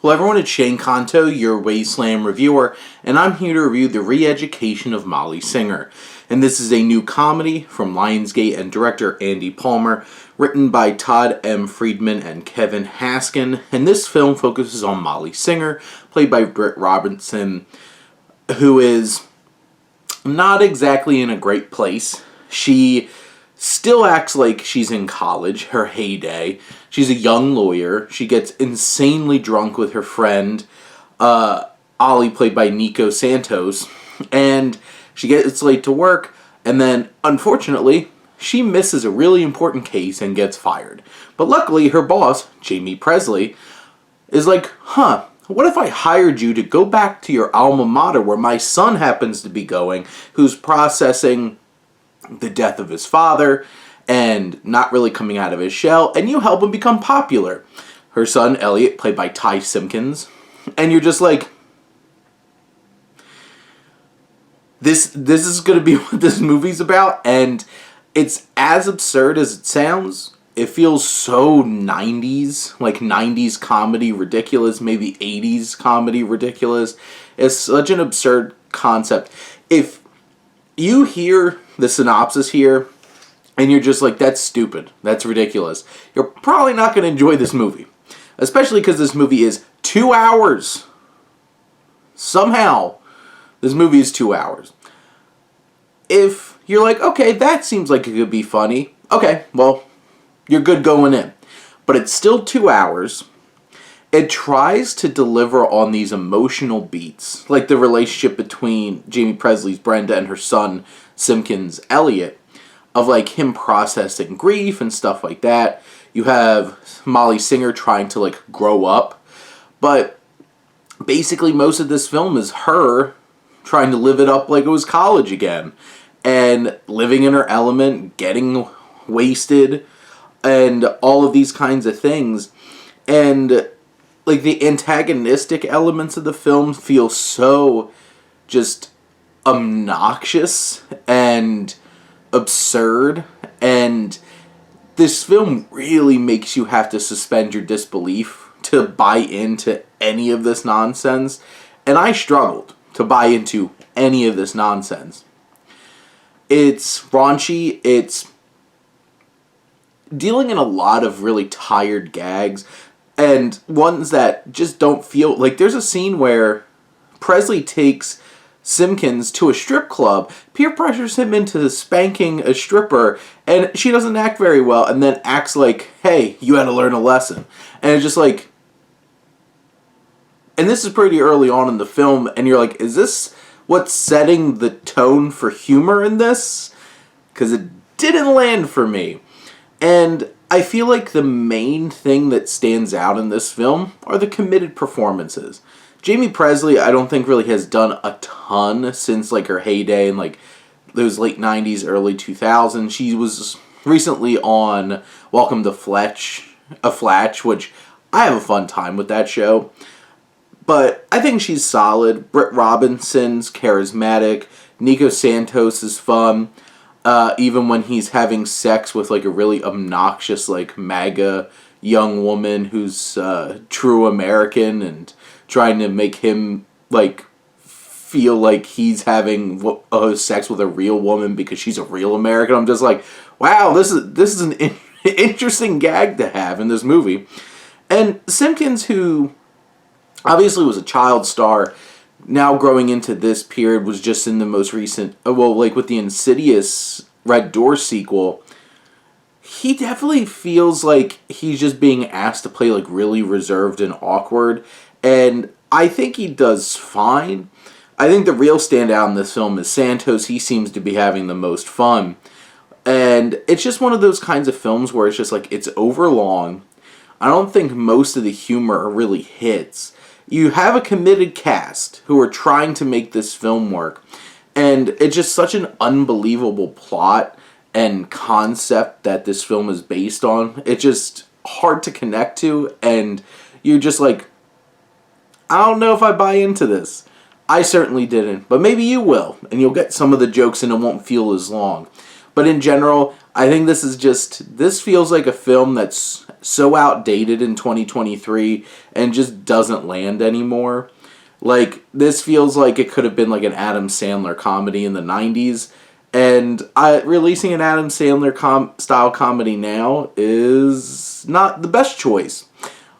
Hello everyone, it's Shane Kanto, your Wasteland reviewer, and I'm here to review The Re-Education of Molly Singer. And this is a new comedy from Lionsgate and director Andy Palmer, written by Todd M. Friedman and Kevin Haskin. And this film focuses on Molly Singer, played by Britt Robinson, who is not exactly in a great place. She still acts like she's in college, her heyday. She's a young lawyer. She gets insanely drunk with her friend, Ollie, played by Nico Santos, and she gets late to work, and then, unfortunately, she misses a really important case and gets fired. But luckily, her boss, Jamie Presley, is like, what if I hired you to go back to your alma mater where my son happens to be going, who's processing the death of his father and not really coming out of his shell, and you help him become popular. Her son, Elliot, played by Ty Simpkins, and you're just like, this is going to be what this movie's about, and it's as absurd as it sounds. It feels so 90s, like 90s comedy ridiculous, maybe 80s comedy ridiculous. It's such an absurd concept. If you hear the synopsis here, and you're just like, that's stupid, that's ridiculous, you're probably not going to enjoy this movie. Especially because this movie is 2 hours. Somehow, this movie is 2 hours. If you're like, okay, that seems like it could be funny, okay, well, you're good going in. But it's still 2 hours. It tries to deliver on these emotional beats, like the relationship between Jamie Presley's Brenda and her son, Simpkins' Elliot, of like him processing grief and stuff like that. You have Molly Singer trying to like grow up, but basically most of this film is her trying to live it up like it was college again, and living in her element, getting wasted, and all of these kinds of things. And like the antagonistic elements of the film feel so just obnoxious and absurd, and this film really makes you have to suspend your disbelief to buy into any of this nonsense, and I struggled to buy into any of this nonsense. It's raunchy, it's dealing in a lot of really tired gags, and ones that just don't feel like. There's a scene where Presley takes Simpkins to a strip club, peer pressures him into spanking a stripper, and she doesn't act very well, and then acts like, hey, you had to learn a lesson. And it's just like, and this is pretty early on in the film, and you're like, is this what's setting the tone for humor in this? Because it didn't land for me. And I feel like the main thing that stands out in this film are the committed performances. Jamie Presley, I don't think really has done a ton since like her heyday in like those late 90s, early 2000s. She was recently on Welcome to Fletch, which I have a fun time with that show. But I think she's solid. Britt Robinson's charismatic. Nico Santos is fun. Even when he's having sex with like a really obnoxious like MAGA young woman who's true American and trying to make him like feel like he's having sex with a real woman because she's a real American. I'm just like, wow, this is an interesting gag to have in this movie. And Simpkins, who obviously was a child star, now growing into this period, was just in the most recent, like with the Insidious Red Door sequel, he definitely feels like he's just being asked to play like really reserved and awkward, and I think he does fine. I think the real standout in this film is Santos. He seems to be having the most fun, and it's just one of those kinds of films where it's just like, it's overlong. I don't think most of the humor really hits. You have a committed cast who are trying to make this film work, and it's just such an unbelievable plot and concept that this film is based on. It's just hard to connect to, and you're just like, I don't know if I buy into this. I certainly didn't, but maybe you will, and you'll get some of the jokes and it won't feel as long. But in general, I think this feels like a film that's so outdated in 2023 and just doesn't land anymore. Like, this feels like it could have been like an Adam Sandler comedy in the 90s. And releasing an Adam Sandler style comedy now is not the best choice.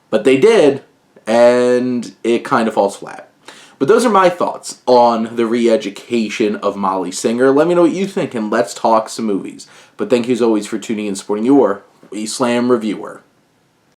But they did, and it kind of falls flat. But those are my thoughts on the re-education of Molly Singer. Let me know what you think, and let's talk some movies. But thank you as always for tuning in and supporting your Wasteland reviewer.